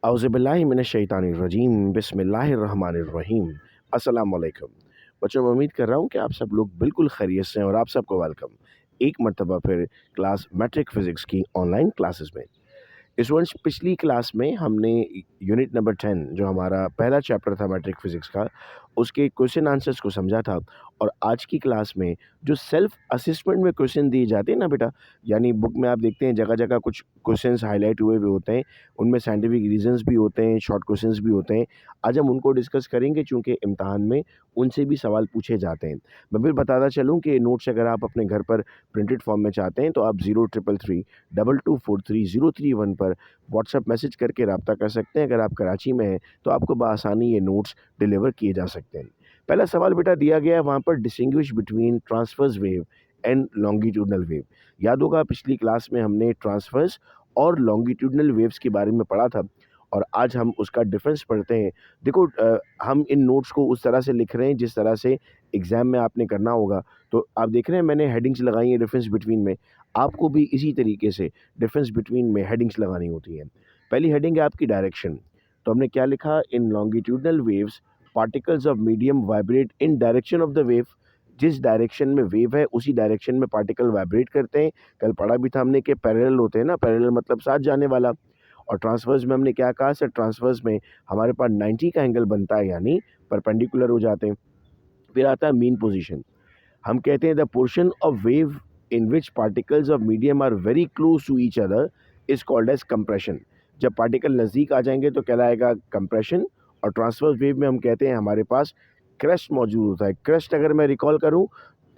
औज़ुबिल्लाहिमिनश्शैतानिर्रजीम बिस्मिल्लाहिर्रहमानिर्रहीम। अस्सलाम वालेकुम। बच्चों, मैं उम्मीद कर रहा हूँ कि आप सब लोग बिल्कुल खैरियत से हैं और आप सबको वेलकम एक मर्तबा फिर क्लास मैट्रिक फ़िज़िक्स की ऑनलाइन क्लासेस में। इस वर्ष पिछली क्लास में हमने यूनिट नंबर 10 जो हमारा पहला चैप्टर था मैट्रिक फिजिक्स का, उसके क्वेश्चन आंसर्स को समझा था। और आज की क्लास में जो सेल्फ असेसमेंट में क्वेश्चन दिए जाते हैं ना बेटा, यानी बुक में आप देखते हैं जगह जगह कुछ क्वेश्चंस हाईलाइट हुए हुए होते हैं, उनमें साइंटिफिक रीजंस भी होते हैं, शॉर्ट क्वेश्चंस भी होते हैं। आज हम उनको डिस्कस करेंगे चूँकि इम्तिहान में उनसे भी सवाल पूछे जाते हैं। मैं फिर बताता चलूँ कि नोट्स अगर आप अपने घर पर प्रिंटेड फॉर्म में चाहते हैं तो आप 0333 2243 031 पर व्हाट्सएप मैसेज करके रब्ता कर सकते हैं। अगर आप कराची में हैं तो आपको बआसानी ये नोट्स डिलीवर किए जा सकते हैं। पहला सवाल बेटा दिया गया है वहाँ पर, distinguish between transverse wave and longitudinal wave. याद होगा पिछली क्लास में हमने ट्रांसवर्स और लॉन्गिट्यूडनल वेव्स के बारे में पढ़ा था और आज हम उसका डिफरेंस पढ़ते हैं। देखो हम इन नोट्स को उस तरह से लिख रहे हैं जिस तरह से एग्ज़ाम में आपने करना होगा। तो आप देख रहे हैं मैंने हेडिंग्स लगाई हैं डिफरेंस बिटवीन में, आपको भी इसी तरीके से डिफरेंस बिटवीन में हेडिंग्स लगानी होती हैं। पहली हेडिंग है आपकी डायरेक्शन। तो हमने क्या लिखा, in longitudinal waves particles of medium vibrate in direction of the wave. जिस डायरेक्शन में वेव है उसी डायरेक्शन में पार्टिकल वाइब्रेट करते हैं। कल पढ़ा भी था हमने कि पैरेलल होते हैं ना, पैरेलल मतलब साथ जाने वाला। और ट्रांसवर्स में हमने क्या कहा सर, ट्रांसवर्स में हमारे पास 90 का एंगल बनता है, यानी परपेंडिकुलर हो जाते हैं। फिर आता है मीन पोजीशन। हम कहते हैं the portion of wave in which particles of medium are very close to each other is called as compression. जब पार्टिकल नज़दीक आ जाएंगे तो कहलाएगा कंप्रेशन। और ट्रांसवर्स वेव में हम कहते हैं हमारे पास क्रस्ट मौजूद होता है। क्रस्ट अगर मैं रिकॉल करूं,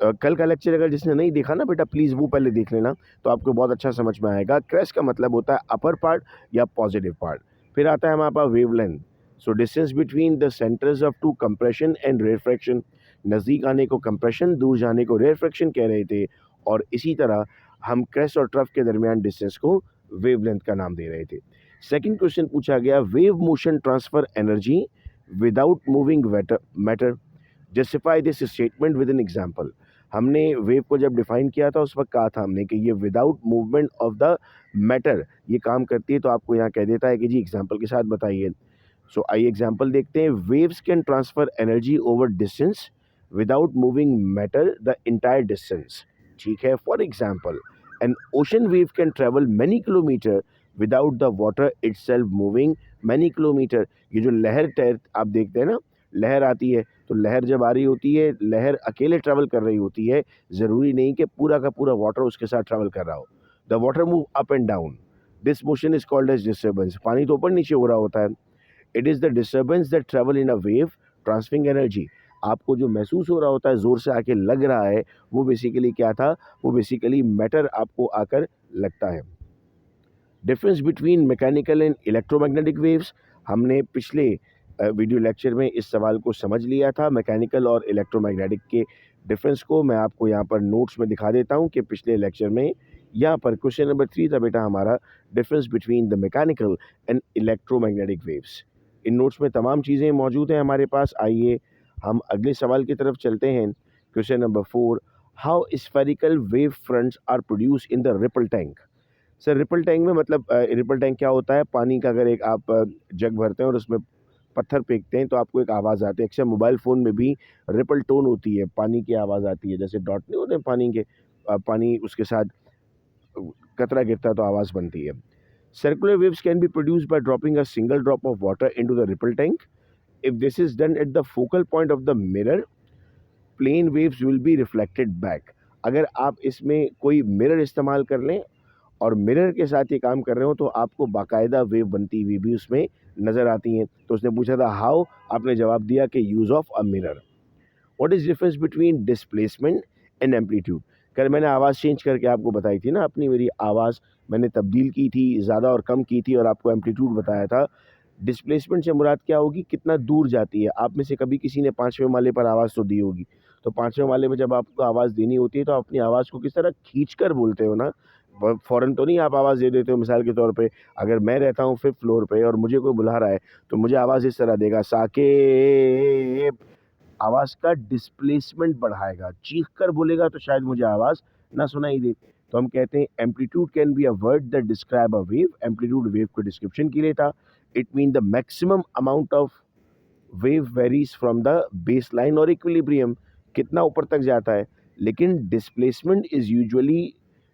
कल का लेक्चर अगर जिसने नहीं देखा ना बेटा, प्लीज़ वो पहले देख लेना तो आपको बहुत अच्छा समझ में आएगा। क्रस्ट का मतलब होता है अपर पार्ट या पॉजिटिव पार्ट। फिर आता है हमारे पास wavelength. So distance between the centres of two compression and refraction. नज़दीक आने को कंप्रेशन, दूर जाने को रेफ्रैक्शन कह रहे थे। और इसी तरह हम क्रस्ट और ट्रफ के दरमियान डिस्टेंस को वेवलेंथ का नाम दे रहे थे। सेकंड क्वेश्चन पूछा गया, wave motion transfer energy without moving matter. Justify this statement with an example. हमने वेव को जब डिफाइन किया था उस वक्त कहा था हमने कि ये without movement of the matter ये काम करती है। तो आपको यहाँ कह देता है कि जी एग्जाम्पल के साथ बताइए। सो आइए एग्जाम्पल देखते हैं। Waves can transfer energy over distance without moving matter the entire distance. ठीक है, for example N ocean wave can travel many kilometre without the water itself moving many kilometre. ये जो लहर तैर आप देखते हैं ना, लहर आती है तो लहर जब आ रही होती है, लहर अकेले ट्रैवल कर रही होती है, ज़रूरी नहीं कि पूरा का पूरा वाटर उसके साथ ट्रैवल कर रहा हो। The water move up and down, this motion is called as disturbance. पानी तो ऊपर नीचे हो रहा होता है। It is the disturbance that travel in a wave transferring energy. आपको जो महसूस हो रहा होता है, ज़ोर से आके लग रहा है, वो बेसिकली क्या था, वो बेसिकली मैटर आपको आकर लगता है। Difference between mechanical and electromagnetic waves. हमने पिछले वीडियो लेक्चर में इस सवाल को समझ लिया था, मैकेनिकल और इलेक्ट्रोमैग्नेटिक के डिफरेंस को। मैं आपको यहाँ पर नोट्स में दिखा देता हूँ कि पिछले लेक्चर में यहाँ पर क्वेश्चन नंबर 3 था बेटा हमारा, difference between the mechanical and electromagnetic waves. In notes में तमाम चीज़ें मौजूद हैं हमारे पास। आइए हम अगले सवाल की तरफ चलते हैं। Question number 4, how spherical wave fronts are produce in the ripple tank. Sir ripple tank में मतलब रिपल टैंक क्या होता है, पानी का अगर एक आप जग भरते हैं और उसमें पत्थर फेंकते हैं तो आपको एक आवाज़ आती है। अक्सर मोबाइल फ़ोन में भी रिपल टोन होती है, पानी की आवाज़ आती है, जैसे डॉट नहीं होते हैं पानी के, पानी उसके साथ कतरा गिरता है तो आवाज़ बनती है। Circular waves can be produced by dropping a single drop of water into the ripple tank. If this is done at the focal point of the mirror, plane waves will be reflected back. अगर आप इसमें कोई mirror इस्तेमाल कर लें और mirror के साथ ये काम कर रहे हो तो आपको बाकायदा वेव बनती हुई भी उसमें नज़र आती हैं। तो उसने पूछा था हाउ, आपने जवाब दिया कि use of a mirror. What is difference between displacement and amplitude. कल मैंने आवाज़ चेंज करके आपको बताई थी ना, अपनी मेरी आवाज़ मैंने तब्दील की थी, ज़्यादा और कम की थी और आपको एम्पलीट्यूड बताया था। डिस्प्लेसमेंट से मुराद क्या होगी, कितना दूर जाती है। आप में से कभी किसी ने 5वें माले पर आवाज़ तो दी होगी, तो 5वें माले में जब आपको आवाज़ देनी होती है तो आप अपनी आवाज़ को किस तरह खींच कर बोलते हो ना, फ़ौरन तो नहीं आप आवाज़ दे देते हो। मिसाल के तौर पे अगर मैं रहता हूँ 5th फ्लोर पे और मुझे कोई बुला रहा है तो मुझे आवाज़ इस तरह देगा, साकिब। आवाज़ का डिस्प्लेसमेंट बढ़ाएगा, चीख कर बोलेगा तो शायद मुझे आवाज़ ना सुनाई दे। तो हम कहते हैं amplitude can be a word that describe a wave. Amplitude wave को डिस्क्रिप्शन के लिए था। It mean the maximum amount of wave varies from the base line और इक्विलिब्रियम, कितना ऊपर तक जाता है। लेकिन displacement is usually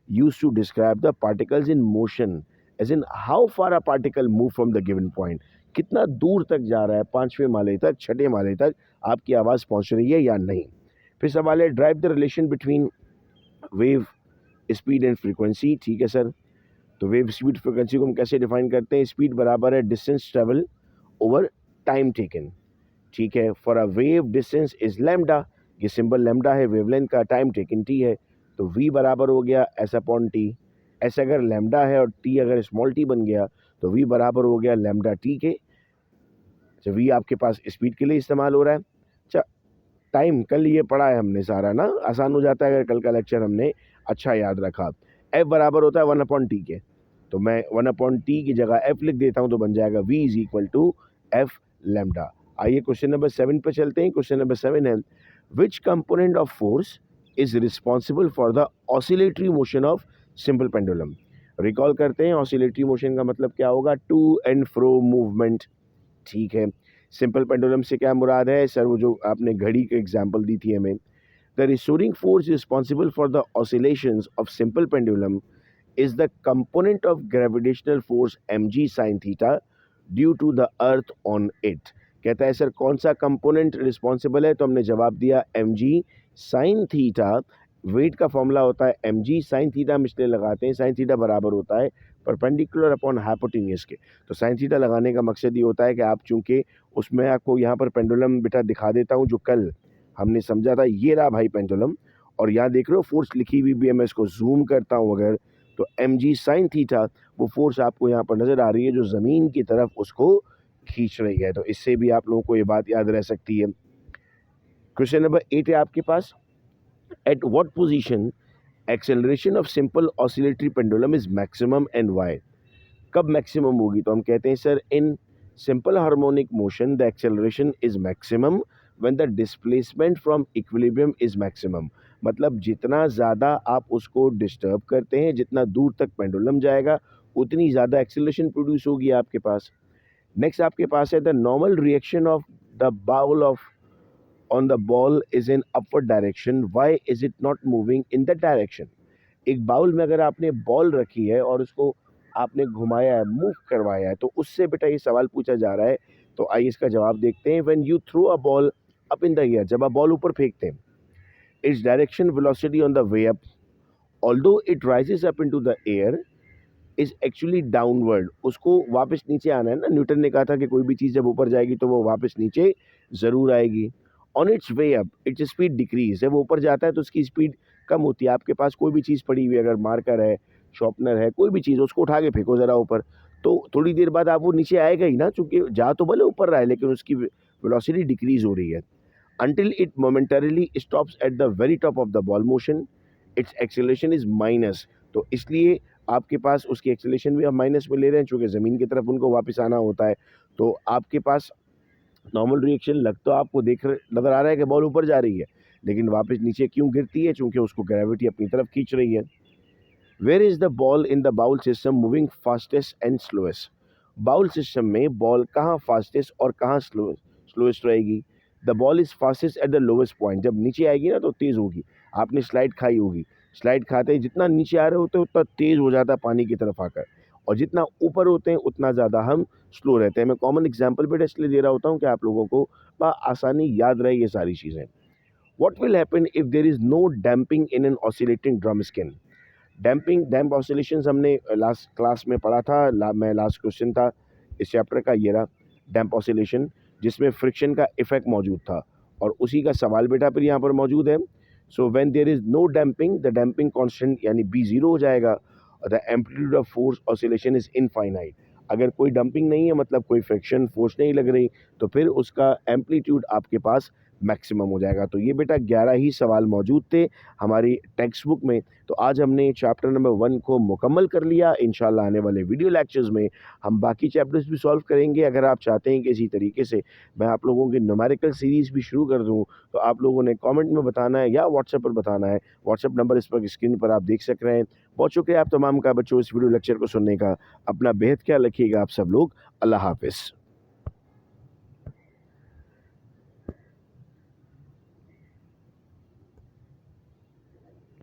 use to describe the particles in motion, as in how far a particle move from the given point, कितना दूर तक जा रहा है, 5वें माले तक, 6ठे माले तक आपकी आवाज़ पहुंच रही है या नहीं। फिर सवाल है drive the relation between wave speed and frequency. ठीक है सर, तो वेव स्पीड फ्रीक्वेंसी को हम कैसे डिफाइन करते हैं? स्पीड बराबर है distance travel over time taken. ठीक है, for a wave distance is lambda, ये सिंबल लैम्डा है, वेवलेंथ का, टाइम टेकन टी है, तो v बराबर हो गया एस अपॉन टी। एस अगर लैम्डा है और t अगर स्मॉल t बन गया तो v बराबर हो गया लैम्डा t के। तो v आपके पास स्पीड के लिए इस्तेमाल हो रहा है। अच्छा, टाइम कल ये पढ़ा है हमने सारा ना, आसान हो जाता है अगर कल का लेक्चर हमने अच्छा याद रखा। f बराबर होता है 1/t के, तो मैं 1/t की जगह f लिख देता हूँ, तो बन जाएगा v is equal to f lambda. आइए क्वेश्चन नंबर 7 पे चलते हैं। क्वेश्चन नंबर 7 है which component of force is responsible for the oscillatory motion of simple pendulum. Recall करते हैं, ऑसिलेटरी मोशन का मतलब क्या होगा? To and fro movement. ठीक है, सिंपल पेंडुलम से क्या मुराद है सर? वो जो आपने घड़ी के एग्जाम्पल दी थी हमें। The restoring force responsible for the oscillations of simple pendulum is the component of gravitational force mg sin theta due to the earth on it। कहता है सर कौन सा कंपोनेंट रिस्पॉन्सिबल है? तो हमने जवाब दिया mg sin थीटा। वेट का फॉर्मूला होता है mg sin थीटा, हम इसलिए लगाते हैं sin थीटा बराबर होता है परपेंडिकुलर अपॉन हाइपोटेन्यूज के। तो sin थीटा लगाने का मकसद ये होता है कि आप चूंकि उसमें आपको यहाँ पर पेंडुलम बेटा दिखा देता हूँ जो कल हमने समझा था, ये रहा भाई पेंडुलम, और यहाँ देख रहे हो फोर्स लिखी हुई भी है, मैं इसको जूम करता हूँ अगर, तो mg sin थीटा वो फोर्स आपको यहाँ पर नज़र आ रही है जो ज़मीन की तरफ उसको खींच रही है। तो इससे भी आप लोगों को ये बात याद रह सकती है। क्वेश्चन नंबर 8 है आपके पास, at what position acceleration of simple oscillatory pendulum is maximum and why. कब मैक्सिमम होगी? तो हम कहते हैं sir in simple harmonic motion the acceleration is maximum when the displacement from equilibrium is maximum. मतलब जितना ज़्यादा आप उसको डिस्टर्ब करते हैं, जितना दूर तक पेंडुलम जाएगा, उतनी ज़्यादा एक्सेलरेशन प्रोड्यूस होगी आपके पास। नेक्स्ट आपके पास है the normal reaction of the bowl of on the ball is in upward direction, why is it not moving in that direction. एक बाउल में अगर आपने बॉल रखी है और उसको आपने घुमाया है, मूव करवाया है, तो उससे बेटा ये सवाल पूछा जा रहा है। तो आइए इसका जवाब देखते हैं। When you throw a ball up in the air, जब आप बॉल ऊपर फेंकते हैं, its direction velocity on the way up although it rises up into the air is actually downward. उसको वापस नीचे आना है ना, न्यूटन ने कहा था कि कोई भी चीज़ जब ऊपर जाएगी तो वो वापस नीचे ज़रूर आएगी। On it's way up its speed decrease, जब वो ऊपर जाता है तो उसकी स्पीड कम होती है। आपके पास कोई भी चीज़ पड़ी हुई है, अगर मार्कर है, शॉर्पनर है, कोई भी चीज़, उसको उठा के फेंको ज़रा ऊपर, तो थोड़ी देर बाद आप वो नीचे आएगा ही ना, चूँकि जा तो भले ऊपर रहा है लेकिन उसकी वेलोसिटी डिक्रीज हो रही है। until it momentarily stops at the very top of the ball motion its acceleration is minus। तो इसलिए आपके पास उसकी एक्सेलेरेशन भी हम माइनस में ले रहे हैं, चूँकि ज़मीन की तरफ उनको वापस आना होता है। तो आपके पास नॉर्मल रिएक्शन लग तो आपको नज़र आ रहा है कि बॉल ऊपर जा रही है, लेकिन वापस नीचे क्यों गिरती है? चूँकि उसको ग्रेविटी अपनी तरफ खींच रही है। Where is the ball in the bowl system moving fastest and slowest. Bowl system में बॉल कहाँ फास्टेस्ट और कहाँ स्लोएस्ट रहेगी? The ball is fastest at the lowest point, जब नीचे आएगी ना तो तेज़ होगी। आपने स्लाइड खाई होगी, स्लाइड खाते ही जितना नीचे आ रहे होते हैं उतना तेज़ हो जाता है पानी की तरफ आकर, और जितना ऊपर होते हैं उतना ज़्यादा हम स्लो रहते हैं। मैं कॉमन एग्जाम्पल बेटा इसलिए दे रहा होता हूँ कि आप लोगों को आसानी याद रहे ये सारी चीज़ें। What will happen if there is no damping in an oscillating drum skin. Damp oscillations हमने लास्ट क्लास में पढ़ा था। मैं लास्ट क्वेश्चन था इस चैप्टर का, ये रहा डैम्प ऑसिलेशन, जिसमें फ्रिक्शन का इफेक्ट मौजूद था, और उसी का सवाल बेटा फिर यहाँ पर मौजूद है। So when there is no damping the damping constant यानी बी जीरो हो जाएगा, the amplitude of force oscillation is infinite. अगर कोई डंपिंग नहीं है, मतलब कोई फ्रिक्शन फोर्स नहीं लग रही, तो फिर उसका एम्पलीट्यूड आपके पास मैक्सिमम हो जाएगा। तो ये बेटा 11 ही सवाल मौजूद थे हमारी टेक्स्ट बुक में। तो आज हमने चैप्टर नंबर 1 को मुकम्मल कर लिया। इंशाल्लाह आने वाले वीडियो लेक्चर्स में हम बाकी चैप्टर्स भी सॉल्व करेंगे। अगर आप चाहते हैं कि इसी तरीके से मैं आप लोगों की न्यूमेरिकल सीरीज़ भी शुरू कर दूँ, तो आप लोगों ने कमेंट में बताना है या व्हाट्सएप पर बताना है। व्हाट्सएप नंबर इस पर स्क्रीन पर आप देख सक रहे हैं। बहुत शुक्रिया आप तमाम का बच्चों इस वीडियो लेक्चर को सुनने का। अपना बेहद ख्याल रखिएगा आप सब लोग। अल्लाह हाफ़िज़।